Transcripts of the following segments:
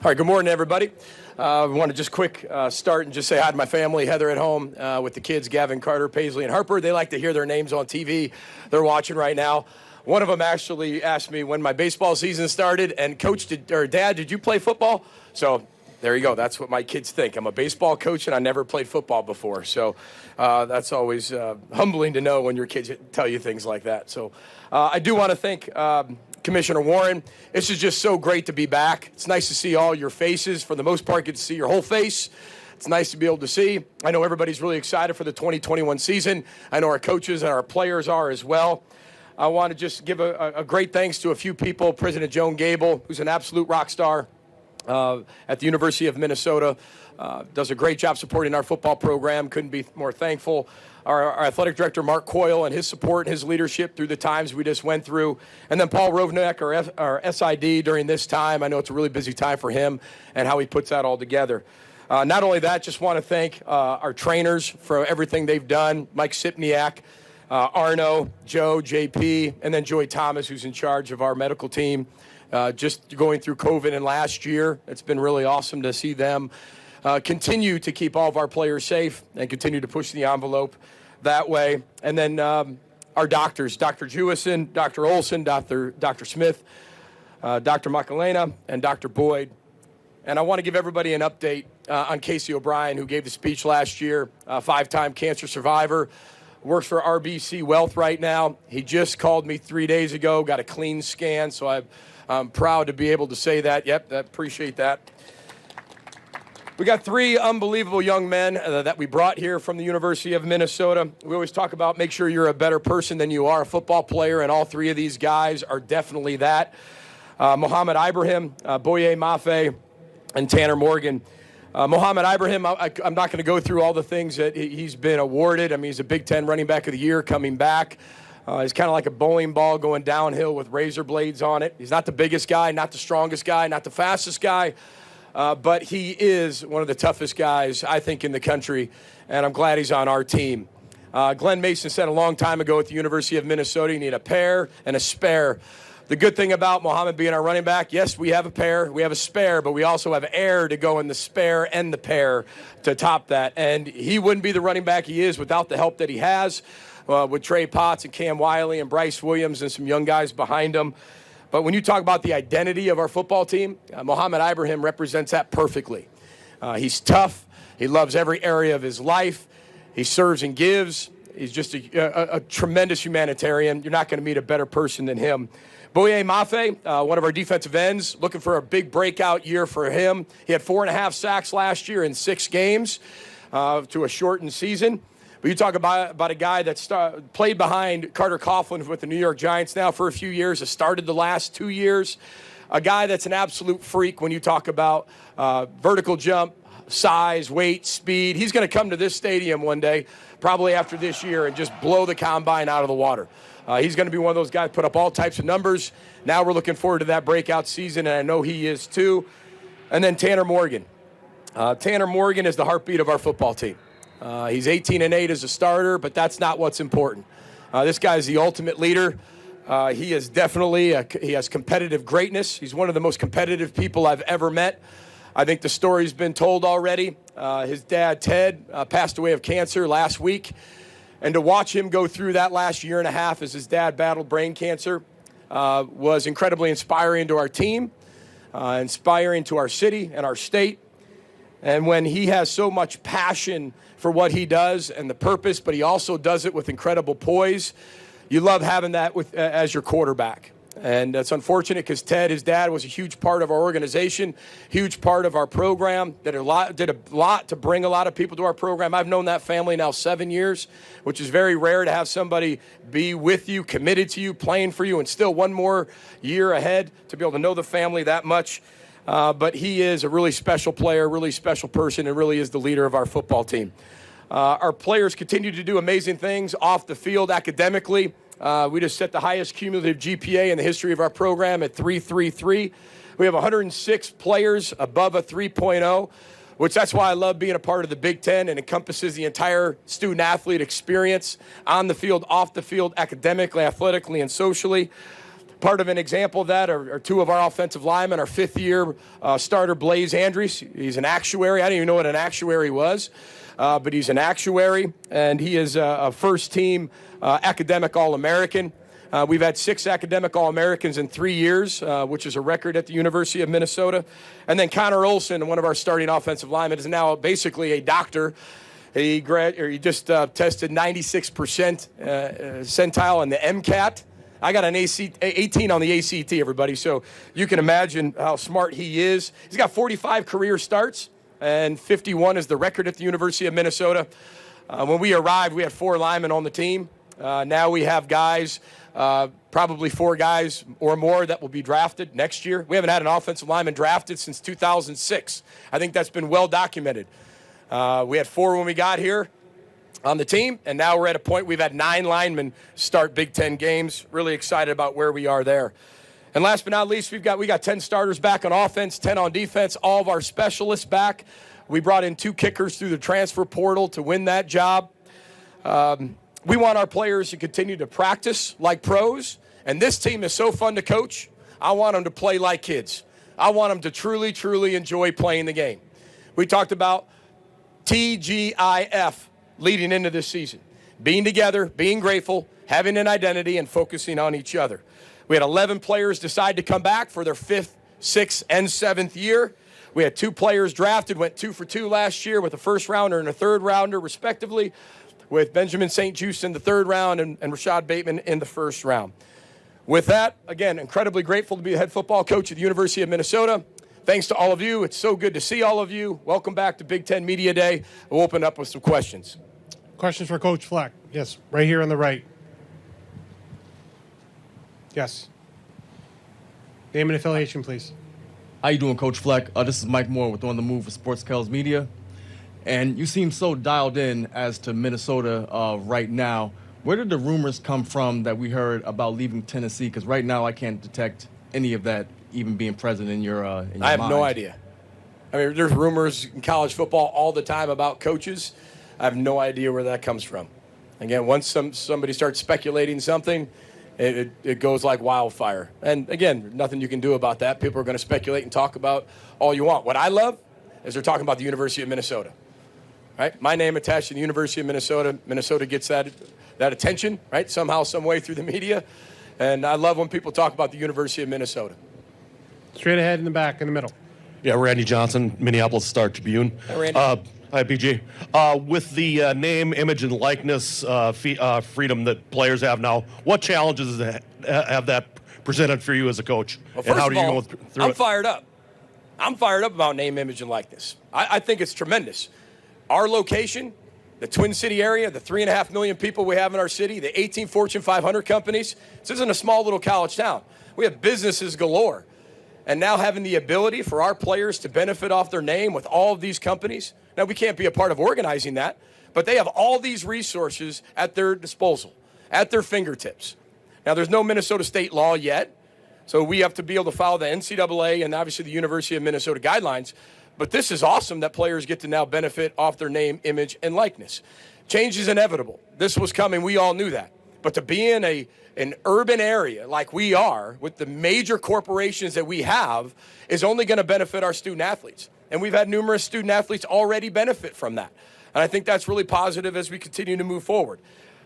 All right, good morning, everybody. I want to just quick start and just say hi to my family, Heather at home with the kids, Gavin, Carter, Paisley, and Harper. They like to hear their names on TV. They're watching right now. One of them actually asked me when my baseball season started, and Dad, did you play football? So there you go. That's what my kids think. I'm a baseball coach, and I never played football before. So that's always humbling to know when your kids tell you things like that. So I do want to thank Commissioner Warren. This is just so great to be back. It's nice to see all your faces. For the most part, get to see your whole face. It's nice to be able to see. I know everybody's really excited for the 2021 season. I know our coaches and our players are as well. I want to just give a great thanks to a few people. President Joan Gable, who's an absolute rock star at the University of Minnesota, does a great job supporting our football program. Couldn't be more thankful. Our athletic director, Mark Coyle, and his support and his leadership through the times we just went through. And then Paul Rovnick, our SID, during this time. I know it's a really busy time for him and how he puts that all together. Not only that, just want to thank our trainers for everything they've done. Mike Sipniak, Arno, Joe, JP, and then Joy Thomas, who's in charge of our medical team. Just going through COVID and last year, it's been really awesome to see them continue to keep all of our players safe and continue to push the envelope that way. And then our doctors, Dr. Jewison, Dr. Olson, Dr. Smith, Dr. Macalena, and Dr. Boyd. And I want to give everybody an update on Casey O'Brien, who gave the speech last year, five-time cancer survivor, works for RBC Wealth right now. He just called me 3 days ago, got a clean scan, so I'm proud to be able to say that. Yep, I appreciate that. We got three unbelievable young men that we brought here from the University of Minnesota. We always talk about make sure you're a better person than you are a football player, and all three of these guys are definitely that. Mohamed Ibrahim, Boye Mafe, and Tanner Morgan. Mohamed Ibrahim, I'm not going to go through all the things that he's been awarded. I mean, he's a Big Ten Running Back of the Year coming back. He's kind of like a bowling ball going downhill with razor blades on it. He's not the biggest guy, not the strongest guy, not the fastest guy. But he is one of the toughest guys, I think, in the country, and I'm glad he's on our team. Glenn Mason said a long time ago at the University of Minnesota, you need a pair and a spare. The good thing about Mohamed being our running back, yes, we have a pair, we have a spare, but we also have air to go in the spare and the pair to top that. And he wouldn't be the running back he is without the help that he has with Trey Potts and Cam Wiley and Bryce Williams and some young guys behind him. But when you talk about the identity of our football team, Mohamed Ibrahim represents that perfectly. He's tough. He loves every area of his life. He serves and gives. He's just a tremendous humanitarian. You're not going to meet a better person than him. Boye Mafe, one of our defensive ends, looking for a big breakout year for him. He had 4.5 sacks last year in 6 games to a shortened season. But you talk about a guy that played behind Carter Coughlin with the New York Giants now for a few years, has started the last 2 years. A guy that's an absolute freak when you talk about vertical jump, size, weight, speed. He's going to come to this stadium one day, probably after this year, and just blow the combine out of the water. He's going to be one of those guys, put up all types of numbers. Now we're looking forward to that breakout season, and I know he is too. And then Tanner Morgan. Tanner Morgan is the heartbeat of our football team. He's 18-8 as a starter, but that's not what's important. This guy is the ultimate leader. He is definitely, he has competitive greatness. He's one of the most competitive people I've ever met. I think the story's been told already. His dad, Ted, passed away of cancer last week. And to watch him go through that last year and a half as his dad battled brain cancer was incredibly inspiring to our team, inspiring to our city and our state. And when he has so much passion for what he does and the purpose, but he also does it with incredible poise, you love having that as your quarterback. And it's unfortunate because Ted, his dad, was a huge part of our organization, huge part of our program, did a lot to bring a lot of people to our program. I've known that family now 7 years, which is very rare to have somebody be with you, committed to you, playing for you, and still one more year ahead to be able to know the family that much. But he is a really special player, really special person, and really is the leader of our football team. Our players continue to do amazing things off the field academically. We just set the highest cumulative GPA in the history of our program at 3.33. We have 106 players above a 3.0, which that's why I love being a part of the Big Ten, and encompasses the entire student-athlete experience on the field, off the field, academically, athletically, and socially. Part of an example of that are two of our offensive linemen, our fifth-year starter, Blaze Andrews. He's an actuary. I didn't even know what an actuary was, but he's an actuary, and he is a first-team academic All-American. We've had 6 academic All-Americans in 3 years, which is a record at the University of Minnesota. And then Connor Olson, one of our starting offensive linemen, is now basically a doctor. He just tested 96% percentile in the MCAT. I got an 18 on the ACT, everybody, so you can imagine how smart he is. He's got 45 career starts, and 51 is the record at the University of Minnesota. When we arrived, we had 4 linemen on the team. Now we have guys, probably 4 guys or more that will be drafted next year. We haven't had an offensive lineman drafted since 2006. I think that's been well documented. We had 4 when we got here on the team, and now we're at a point we've had 9 linemen start Big Ten games. Really excited about where we are there. And last but not least, we got 10 starters back on offense, 10 on defense, all of our specialists back. We brought in 2 kickers through the transfer portal to win that job. We want our players to continue to practice like pros, and this team is so fun to coach. I want them to play like kids. I want them to truly, truly enjoy playing the game. We talked about TGIF leading into this season. Being together, being grateful, having an identity, and focusing on each other. We had 11 players decide to come back for their 5th, 6th, and 7th year. We had 2 players drafted, went 2 for 2 last year with a first rounder and a third rounder, respectively, with Benjamin St. Juste in the 3rd round and Rashad Bateman in the 1st round. With that, again, incredibly grateful to be the head football coach at the University of Minnesota. Thanks to all of you. It's so good to see all of you. Welcome back to Big Ten Media Day. We'll open up with some questions. Questions for Coach Fleck? Yes, right here on the right. Yes. Name and affiliation, please. How you doing, Coach Fleck? This is Mike Moore with On the Move for Sports Kells Media. And you seem so dialed in as to Minnesota right now. Where did the rumors come from that we heard about leaving Tennessee? Because right now I can't detect any of that even being present in your mind. I have no idea. I mean, there's rumors in college football all the time about coaches. I have no idea where that comes from. Again, once somebody starts speculating something, it goes like wildfire. And again, nothing you can do about that. People are going to speculate and talk about all you want. What I love is they're talking about the University of Minnesota. Right? My name attached to the University of Minnesota. Minnesota gets that attention, right? Somehow, some way through the media. And I love when people talk about the University of Minnesota. Straight ahead in the back, in the middle. Yeah, Randy Johnson, Minneapolis Star-Tribune. Hi, Randy. Hi, PG. With the name, image, and likeness freedom that players have now, what challenges have that presented for you as a coach? Well, and how first do you of all, go through I'm it? fired up. I'm fired up about name, image, and likeness. I think it's tremendous. Our location, the Twin City area, the 3.5 million people we have in our city, the 18 Fortune 500 companies. This isn't a small little college town. We have businesses galore. And now having the ability for our players to benefit off their name with all of these companies. Now, we can't be a part of organizing that, but they have all these resources at their disposal, at their fingertips. Now, there's no Minnesota state law yet, so we have to be able to follow the NCAA and obviously the University of Minnesota guidelines. But this is awesome that players get to now benefit off their name, image, and likeness. Change is inevitable. This was coming. We all knew that. But to be in an urban area like we are with the major corporations that we have is only going to benefit our student athletes. And we've had numerous student athletes already benefit from that. And I think that's really positive as we continue to move forward.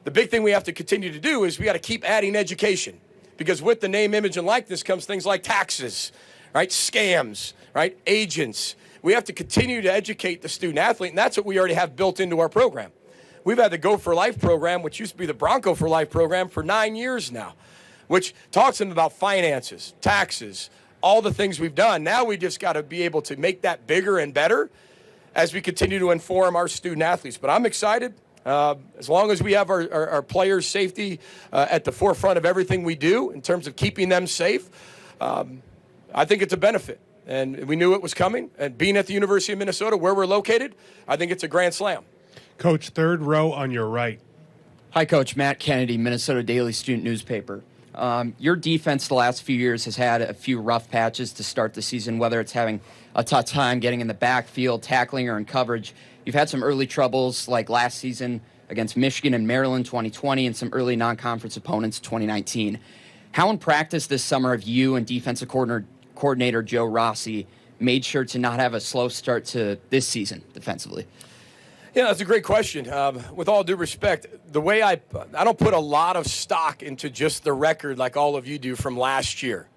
The big thing we have to continue to do is we got to keep adding education, because with the name, image, and likeness comes things like taxes, right? Scams, right? Agents. We have to continue to educate the student athlete, and that's what we already have built into our program. We've had the Go for Life program, which used to be the Bronco for Life program, for 9 years now, which talks to them about finances, taxes, all the things we've done. Now we just got to be able to make that bigger and better as we continue to inform our student athletes. But I'm excited. As long as we have our players' safety at the forefront of everything we do in terms of keeping them safe, I think it's a benefit. And we knew it was coming. And being at the University of Minnesota, where we're located, I think it's a grand slam. Coach, 3rd row on your right. Hi, Coach. Matt Kennedy, Minnesota Daily Student Newspaper. Your defense the last few years has had a few rough patches to start the season, whether it's having a tough time getting in the backfield, tackling, or in coverage. You've had some early troubles like last season against Michigan and Maryland 2020 and some early non-conference opponents 2019. How in practice this summer have you and defensive coordinator Joe Rossi made sure to not have a slow start to this season defensively? Yeah, that's a great question. With all due respect, the way I don't put a lot of stock into just the record like all of you do from last year.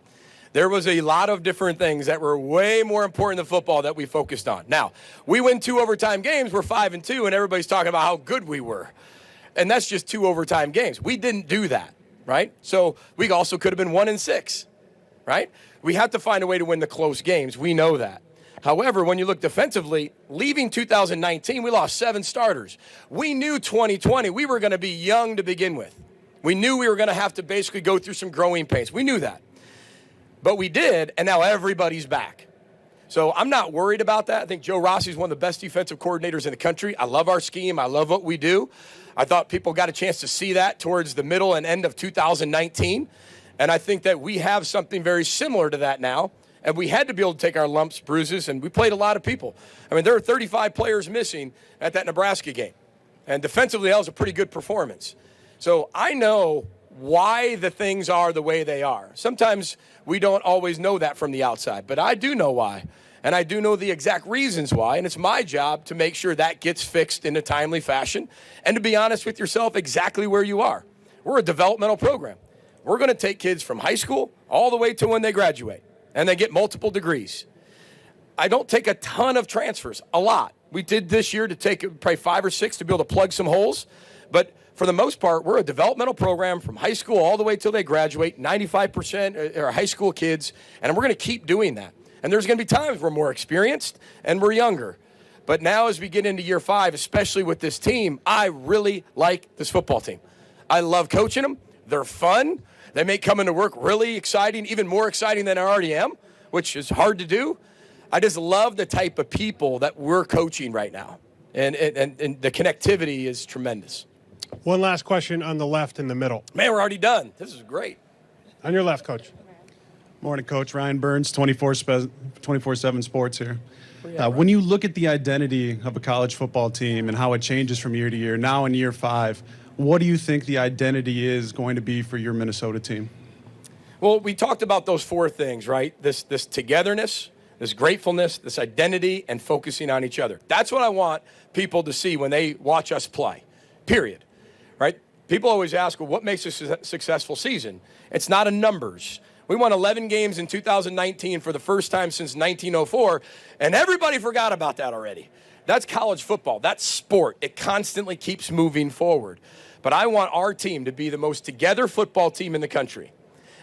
There was a lot of different things that were way more important than football that we focused on. Now, we win 2 overtime games, we're 5-2, and everybody's talking about how good we were. And that's just 2 overtime games. We didn't do that, right? So we also could have been 1-6, right? We had to find a way to win the close games. We know that. However, when you look defensively, leaving 2019, we lost 7 starters. We knew 2020 we were going to be young to begin with. We knew we were going to have to basically go through some growing pains. We knew that. But we did, and now everybody's back. So I'm not worried about that. I think Joe Rossi is one of the best defensive coordinators in the country. I love our scheme. I love what we do. I thought people got a chance to see that towards the middle and end of 2019. And I think that we have something very similar to that now. And we had to be able to take our lumps, bruises, and we played a lot of people. I mean, there are 35 players missing at that Nebraska game. And defensively, that was a pretty good performance. So I know why the things are the way they are. Sometimes we don't always know that from the outside, but I do know why. And I do know the exact reasons why, and it's my job to make sure that gets fixed in a timely fashion and to be honest with yourself exactly where you are. We're a developmental program. We're going to take kids from high school all the way to when they graduate, and they get multiple degrees. I don't take a ton of transfers, a lot. We did this year to take probably 5 or 6 to be able to plug some holes, but for the most part, we're a developmental program from high school all the way till they graduate. 95% are high school kids, and we're going to keep doing that. And there's going to be times we're more experienced and we're younger. But now as we get into year 5, especially with this team, I really like this football team. I love coaching them. They're fun. They make coming to work really exciting, even more exciting than I already am, which is hard to do. I just love the type of people that we're coaching right now. And the connectivity is tremendous. One last question on the left in the middle. Man, we're already done. This is great. On your left, Coach. Morning, Coach. Ryan Burns, 24/7 Sports here. When you look at the identity of a college football team and how it changes from year to year, now in year 5, what do you think the identity is going to be for your Minnesota team? Well, we talked about those 4 things, right? This togetherness, this gratefulness, this identity, and focusing on each other. That's what I want people to see when they watch us play, period. Right? People always ask, well, what makes a successful season? It's not in numbers. We won 11 games in 2019 for the first time since 1904, and everybody forgot about that already. That's college football. That's sport. It constantly keeps moving forward. But I want our team to be the most together football team in the country.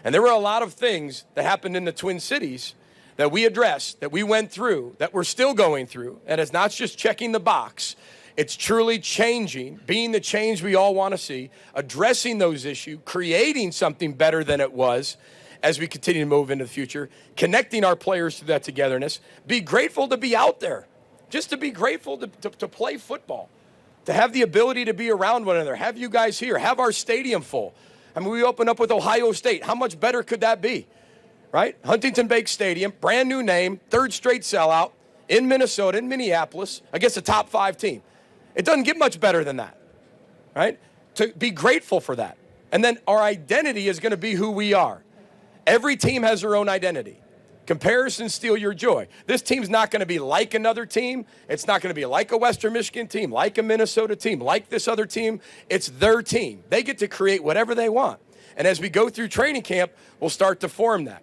And there were a lot of things that happened in the Twin Cities that we addressed, that we went through, that we're still going through, and it's not just checking the box. It's truly changing, being the change we all want to see, addressing those issues, creating something better than it was as we continue to move into the future, connecting our players to that togetherness. Be grateful to be out there, just to be grateful to play football, to have the ability to be around one another, have you guys here, have our stadium full. I mean, we opened up with Ohio State. How much better could that be, right? Huntington Bank Stadium, brand new name, 3rd straight sellout in Minnesota, in Minneapolis, against a top 5 team. It doesn't get much better than that, right? To be grateful for that. And then our identity is going to be who we are. Every team has their own identity. Comparisons steal your joy. This team's not going to be like another team. It's not going to be like a Western Michigan team, like a Minnesota team, like this other team. It's their team. They get to create whatever they want. And as we go through training camp, we'll start to form that.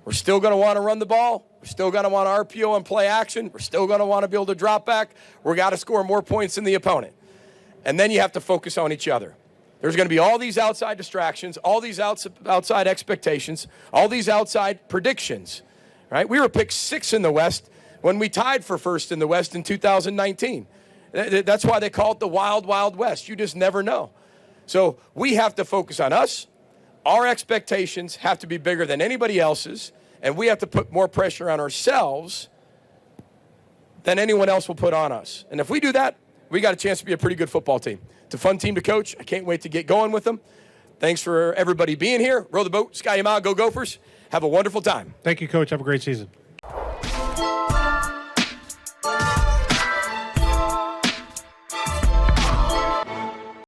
We're still going to want to run the ball. We're still going to want to RPO and play action. We're still going to want to be able to drop back. We've got to score more points than the opponent. And then you have to focus on each other. There's going to be all these outside distractions, all these outside expectations, all these outside predictions, right? We were picked 6 in the West when we tied for first in the West in 2019. That's why they call it the Wild, Wild West. You just never know. So we have to focus on us. Our expectations have to be bigger than anybody else's, and we have to put more pressure on ourselves than anyone else will put on us. And if we do that, we got a chance to be a pretty good football team. It's a fun team to coach. I can't wait to get going with them. Thanks for everybody being here. Row the boat, Sky 'em out, go Gophers. Have a wonderful time. Thank you, Coach. Have a great season.